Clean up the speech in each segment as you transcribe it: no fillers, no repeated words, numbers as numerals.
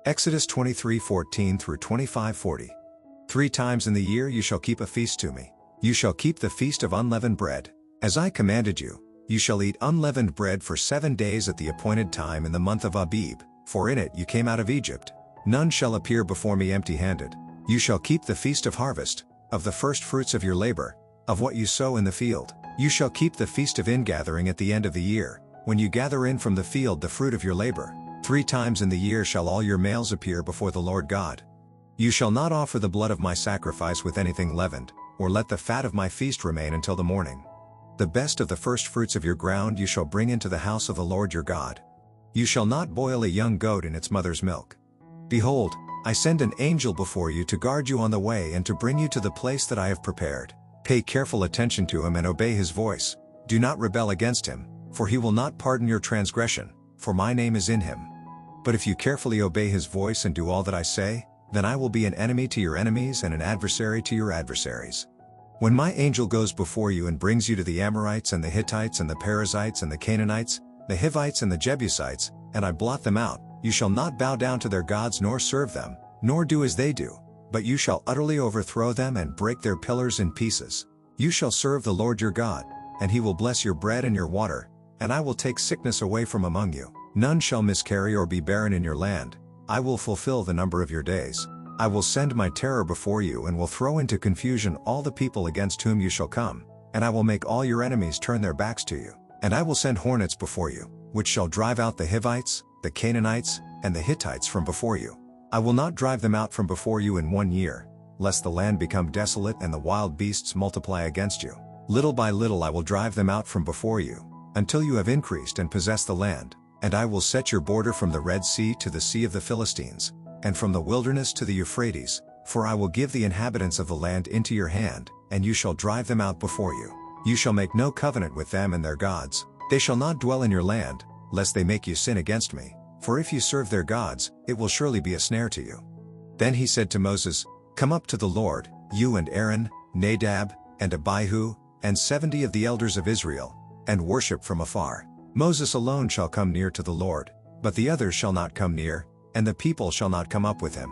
Exodus 23:14 through 25:40. 3 times in the year you shall keep a feast to me. You shall keep the feast of unleavened bread. As I commanded you, you shall eat unleavened bread for 7 days at the appointed time in the month of Abib, for in it you came out of Egypt. None shall appear before me empty-handed. You shall keep the feast of harvest, of the first fruits of your labor, of what you sow in the field. You shall keep the feast of ingathering at the end of the year, when you gather in from the field the fruit of your labor. 3 times in the year shall all your males appear before the Lord God. You shall not offer the blood of my sacrifice with anything leavened, or let the fat of my feast remain until the morning. The best of the first fruits of your ground you shall bring into the house of the Lord your God. You shall not boil a young goat in its mother's milk. Behold, I send an angel before you to guard you on the way and to bring you to the place that I have prepared. Pay careful attention to him and obey his voice. Do not rebel against him, for he will not pardon your transgression, for my name is in him. But if you carefully obey his voice and do all that I say, then I will be an enemy to your enemies and an adversary to your adversaries. When my angel goes before you and brings you to the Amorites and the Hittites and the Perizzites and the Canaanites, the Hivites and the Jebusites, and I blot them out, you shall not bow down to their gods nor serve them, nor do as they do, but you shall utterly overthrow them and break their pillars in pieces. You shall serve the Lord your God, and he will bless your bread and your water, and I will take sickness away from among you. None shall miscarry or be barren in your land. I will fulfill the number of your days. I will send my terror before you and will throw into confusion all the people against whom you shall come, and I will make all your enemies turn their backs to you. And I will send hornets before you, which shall drive out the Hivites, the Canaanites, and the Hittites from before you. I will not drive them out from before you in 1 year, lest the land become desolate and the wild beasts multiply against you. Little by little I will drive them out from before you, until you have increased and possessed the land. And I will set your border from the Red Sea to the Sea of the Philistines, and from the wilderness to the Euphrates, for I will give the inhabitants of the land into your hand, and you shall drive them out before you. You shall make no covenant with them and their gods. They shall not dwell in your land, lest they make you sin against me. For if you serve their gods, it will surely be a snare to you. Then he said to Moses, Come up to the Lord, you and Aaron, Nadab, and Abihu, and 70 of the elders of Israel, and worship from afar. Moses alone shall come near to the Lord, but the others shall not come near, and the people shall not come up with him.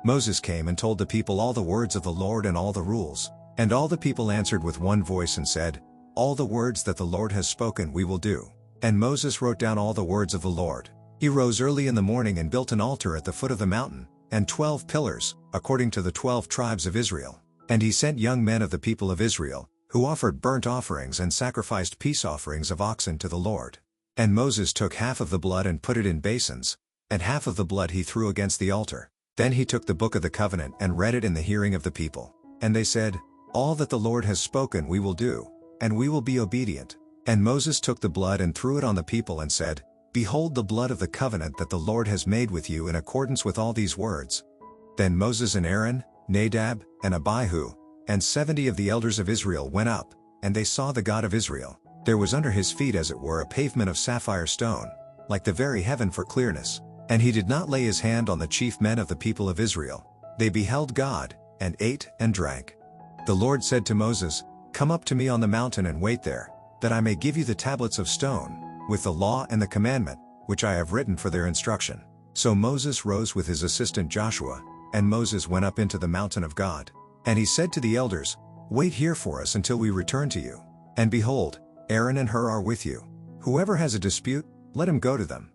Moses came and told the people all the words of the Lord and all the rules. And all the people answered with one voice and said, All the words that the Lord has spoken we will do. And Moses wrote down all the words of the Lord. He rose early in the morning and built an altar at the foot of the mountain, and 12 pillars, according to the 12 tribes of Israel. And he sent young men of the people of Israel, who offered burnt offerings and sacrificed peace offerings of oxen to the Lord. And Moses took half of the blood and put it in basins, and half of the blood he threw against the altar. Then he took the book of the covenant and read it in the hearing of the people. And they said, All that the Lord has spoken we will do, and we will be obedient. And Moses took the blood and threw it on the people and said, Behold the blood of the covenant that the Lord has made with you in accordance with all these words. Then Moses and Aaron, Nadab, and Abihu, and 70 of the elders of Israel went up, and they saw the God of Israel. There was under his feet as it were a pavement of sapphire stone, like the very heaven for clearness. And he did not lay his hand on the chief men of the people of Israel. They beheld God, and ate and drank. The Lord said to Moses, Come up to me on the mountain and wait there, that I may give you the tablets of stone, with the law and the commandment, which I have written for their instruction. So Moses rose with his assistant Joshua, and Moses went up into the mountain of God. And he said to the elders, Wait here for us until we return to you. And behold, Aaron and Hur are with you. Whoever has a dispute, let him go to them.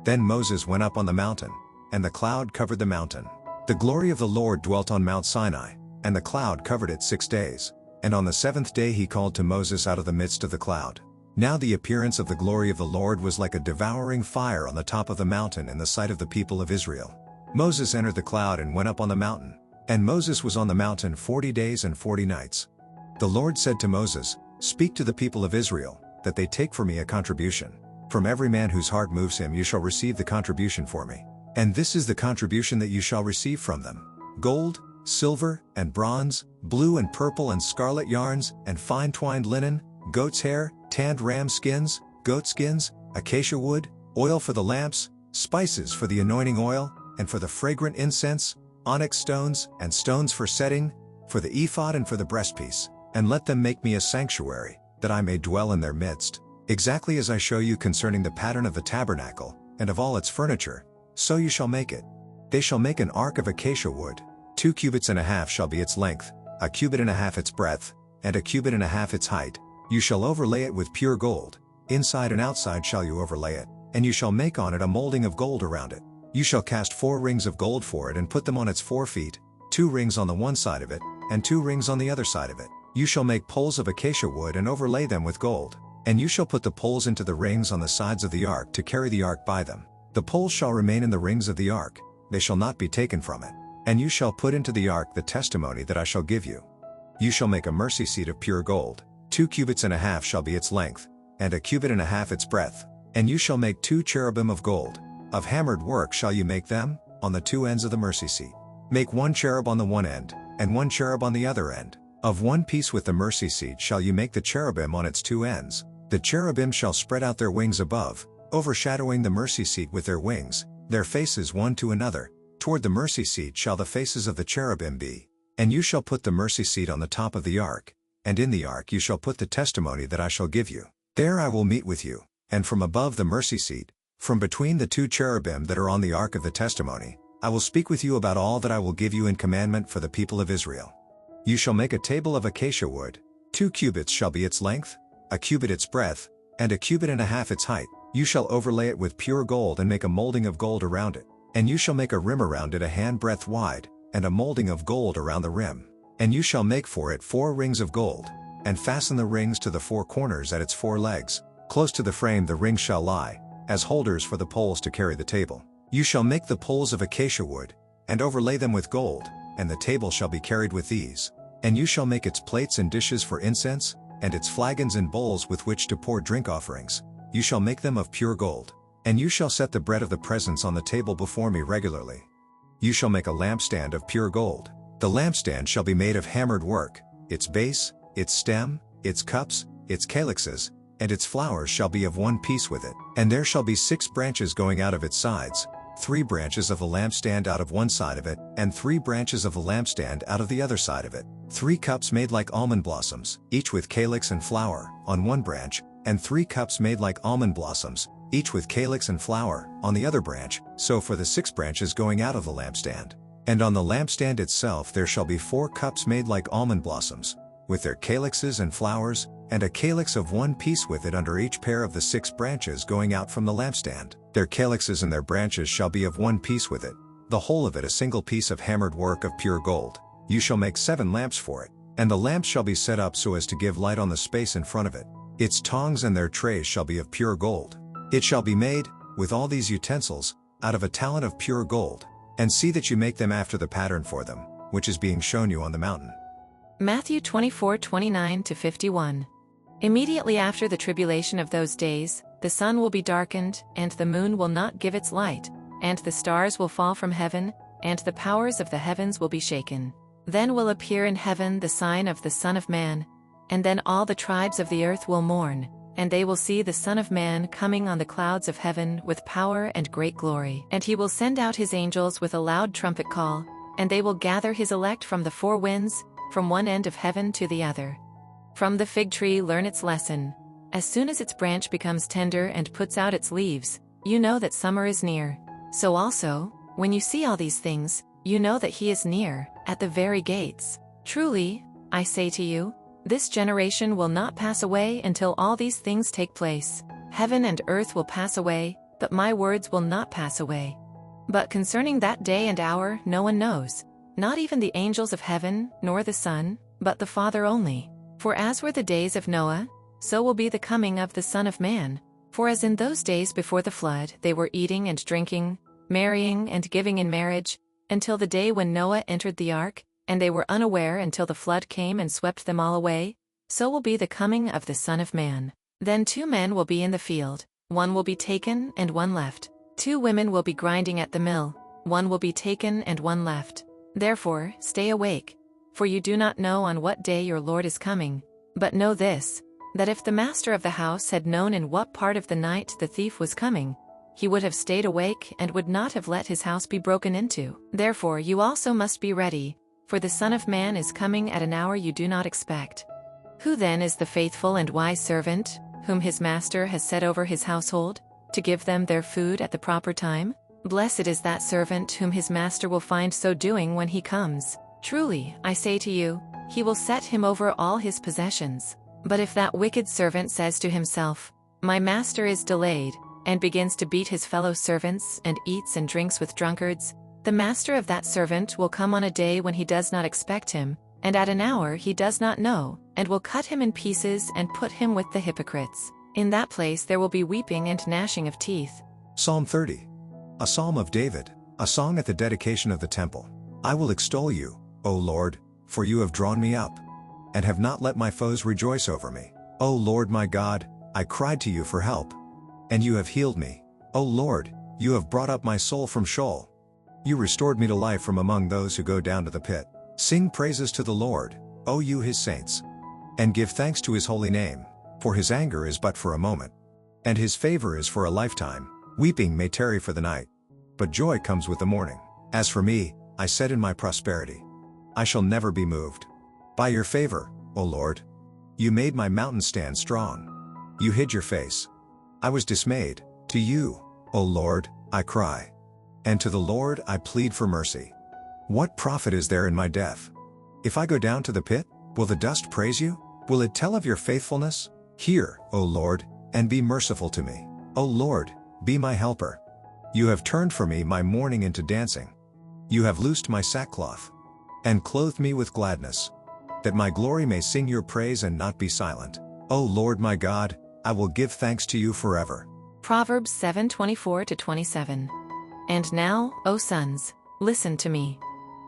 Then Moses went up on the mountain, and the cloud covered the mountain. The glory of the Lord dwelt on Mount Sinai, and the cloud covered it 6 days. And on the 7th day he called to Moses out of the midst of the cloud. Now the appearance of the glory of the Lord was like a devouring fire on the top of the mountain in the sight of the people of Israel. Moses entered the cloud and went up on the mountain. And Moses was on the mountain 40 days and 40 nights. The Lord said to Moses, Speak to the people of Israel, that they take for me a contribution. From every man whose heart moves him you shall receive the contribution for me. And this is the contribution that you shall receive from them: gold, silver, and bronze, blue and purple and scarlet yarns, and fine twined linen, goat's hair, tanned ram skins, goat skins, acacia wood, oil for the lamps, spices for the anointing oil, and for the fragrant incense, onyx stones, and stones for setting, for the ephod and for the breastpiece. And let them make me a sanctuary, that I may dwell in their midst. Exactly as I show you concerning the pattern of the tabernacle, and of all its furniture, so you shall make it. They shall make an ark of acacia wood. 2 cubits and a half shall be its length, a cubit and a half its breadth, and a cubit and a half its height. You shall overlay it with pure gold. Inside and outside shall you overlay it, and you shall make on it a molding of gold around it. You shall cast 4 rings of gold for it and put them on its 4 feet, 2 rings on the one side of it, and 2 rings on the other side of it. You shall make poles of acacia wood and overlay them with gold. And you shall put the poles into the rings on the sides of the ark to carry the ark by them. The poles shall remain in the rings of the ark, they shall not be taken from it. And you shall put into the ark the testimony that I shall give you. You shall make a mercy seat of pure gold. 2 cubits and a half shall be its length, and a cubit and a half its breadth. And you shall make 2 cherubim of gold. Of hammered work shall you make them, on the 2 ends of the mercy seat. Make 1 cherub on the one end, and 1 cherub on the other end. Of one piece with the mercy seat shall you make the cherubim on its 2 ends. The cherubim shall spread out their wings above, overshadowing the mercy seat with their wings, their faces one to another. Toward the mercy seat shall the faces of the cherubim be. And you shall put the mercy seat on the top of the ark, and in the ark you shall put the testimony that I shall give you. There I will meet with you, and from above the mercy seat, from between the 2 cherubim that are on the ark of the testimony, I will speak with you about all that I will give you in commandment for the people of Israel. You shall make a table of acacia wood. 2 cubits shall be its length, a cubit its breadth, and a cubit and a half its height. You shall overlay it with pure gold and make a molding of gold around it. And you shall make a rim around it a handbreadth wide, and a molding of gold around the rim. And you shall make for it 4 rings of gold, and fasten the rings to the 4 corners at its 4 legs. Close to the frame the rings shall lie, as holders for the poles to carry the table. You shall make the poles of acacia wood, and overlay them with gold, and the table shall be carried with these. And you shall make its plates and dishes for incense, and its flagons and bowls with which to pour drink offerings. You shall make them of pure gold. And you shall set the bread of the presence on the table before me regularly. You shall make a lampstand of pure gold. The lampstand shall be made of hammered work. Its base, its stem, its cups, its calyxes, and its flowers shall be of one piece with it. And there shall be 6 branches going out of its sides, 3 branches of the lampstand out of one side of it, and 3 branches of the lampstand out of the other side of it. 3 cups made like almond blossoms, each with calyx and flower, on one branch, and 3 cups made like almond blossoms, each with calyx and flower, on the other branch, so for the 6 branches going out of the lampstand. And on the lampstand itself there shall be 4 cups made like almond blossoms, with their calyxes and flowers, and a calyx of one piece with it under each pair of the 6 branches going out from the lampstand. Their calyxes and their branches shall be of one piece with it, the whole of it a single piece of hammered work of pure gold. You shall make 7 lamps for it, and the lamps shall be set up so as to give light on the space in front of it. Its tongs and their trays shall be of pure gold. It shall be made, with all these utensils, out of a talent of pure gold. And see that you make them after the pattern for them, which is being shown you on the mountain. Matthew 24:29-51. Immediately after the tribulation of those days, the sun will be darkened, and the moon will not give its light, and the stars will fall from heaven, and the powers of the heavens will be shaken. Then will appear in heaven the sign of the Son of Man, and then all the tribes of the earth will mourn, and they will see the Son of Man coming on the clouds of heaven with power and great glory. And he will send out his angels with a loud trumpet call, and they will gather his elect from the 4 winds, from one end of heaven to the other. From the fig tree learn its lesson. As soon as its branch becomes tender and puts out its leaves, you know that summer is near. So also, when you see all these things, you know that he is near, at the very gates. Truly, I say to you, this generation will not pass away until all these things take place. Heaven and earth will pass away, but my words will not pass away. But concerning that day and hour no one knows, not even the angels of heaven, nor the Son, but the Father only. For as were the days of Noah, so will be the coming of the Son of Man. For as in those days before the flood they were eating and drinking, marrying and giving in marriage, until the day when Noah entered the ark, and they were unaware until the flood came and swept them all away, so will be the coming of the Son of Man. Then 2 men will be in the field, one will be taken and one left. 2 women will be grinding at the mill, one will be taken and one left. Therefore, stay awake, for you do not know on what day your Lord is coming. But know this, that if the master of the house had known in what part of the night the thief was coming, he would have stayed awake and would not have let his house be broken into. Therefore you also must be ready, for the Son of Man is coming at an hour you do not expect. Who then is the faithful and wise servant, whom his master has set over his household, to give them their food at the proper time? Blessed is that servant whom his master will find so doing when he comes. Truly, I say to you, he will set him over all his possessions. But if that wicked servant says to himself, My master is delayed, and begins to beat his fellow servants and eats and drinks with drunkards, the master of that servant will come on a day when he does not expect him, and at an hour he does not know, and will cut him in pieces and put him with the hypocrites. In that place there will be weeping and gnashing of teeth. Psalm 30. A psalm of David, a song at the dedication of the temple. I will extol you, O Lord, for you have drawn me up, and have not let my foes rejoice over me. O Lord my God, I cried to you for help, and you have healed me. O Lord, you have brought up my soul from Sheol. You restored me to life from among those who go down to the pit. Sing praises to the Lord, O you his saints, and give thanks to his holy name, for his anger is but for a moment, and his favor is for a lifetime. Weeping may tarry for the night, but joy comes with the morning. As for me, I said in my prosperity, I shall never be moved. By your favor, O Lord, you made my mountain stand strong. You hid your face. I was dismayed. To you, O Lord, I cry, and to the Lord I plead for mercy. What profit is there in my death? If I go down to the pit, will the dust praise you? Will it tell of your faithfulness? Hear, O Lord, and be merciful to me. O Lord, be my helper. You have turned for me my mourning into dancing. You have loosed my sackcloth, and clothed me with gladness, that my glory may sing your praise and not be silent. O Lord my God, I will give thanks to you forever. Proverbs 7:24-27. And now, O sons, listen to me,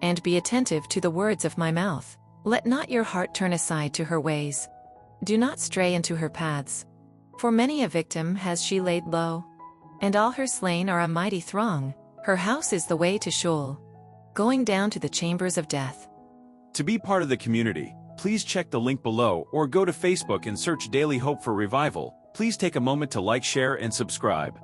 and be attentive to the words of my mouth. Let not your heart turn aside to her ways. Do not stray into her paths. For many a victim has she laid low, and all her slain are a mighty throng. Her house is the way to Sheol, going down to the chambers of death. To be part of the community, please check the link below or go to Facebook and search Daily Hope for Revival. Please take a moment to like, share, and subscribe.